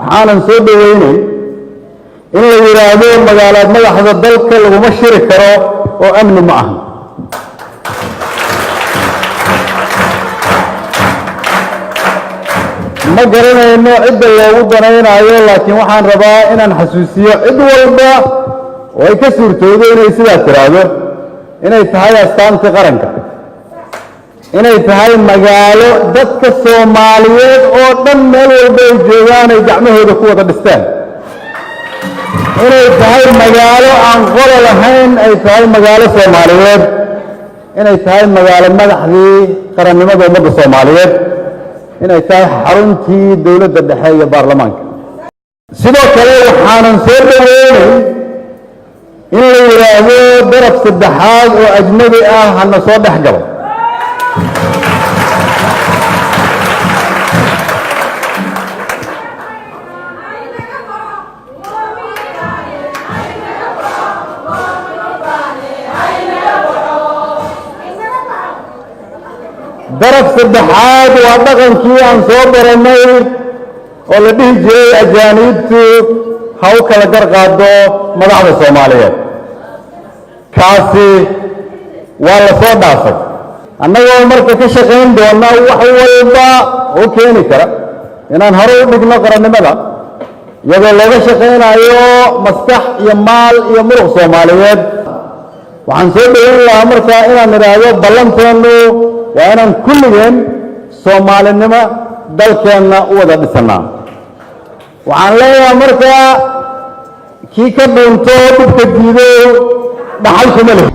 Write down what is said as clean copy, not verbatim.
waxaanan soo dhaweynay in la yiraahdo magaalada madaxda dalka laguma shiri karo oo amni ma aha ma garanayno cidda loogu danaynayo laakiin waxaan rabaa inaan xasuusiyo cid walba oo ay ka suurtoodo inay sidaa tiraahdo inay tahay astaanta qaranka inay tahay magaalo dadka Soomaaliyeed oo dhan meel walba ay joogaan ay gacmahooda ku wada dhistaan inay tahay magaalo aan qolo lahayn ay tahay magaalo Soomaaliyeed inay tahay magaalo madaxdii qarannimada ummadda Soomaaliyeed inay tahay xaruntii dawladda dhexe iyo baarlamaanka sidoo kale waxaanan soo dhaweynay in la yiraahdo daraf saddexaad oo ajnabi ah hana soo dhex galo daraf saddexaad waa dhaqankii aan soo baranay oo la dhihi jiray ajaaniibtu ha u kala garqaado madaxda Soomaaliyeed kaasi waa la soo dhaafay annagoo marka ka shaqayn doona wax walba oo keeni kara inaan hore u dhigno qarannimada iyadoo looga shaqaynayo maskax iyo maal iyo muruq Soomaaliyeed waxaan soo dhaweyn lahaa markaa inaan idhaahdo ballanteenu waa inaan kulligeen Soomaalinimo dalkeenna u wada dhisannaa waxaan leeyahay markaa kii ka dhinto dhibka diido dhaxal kuma leh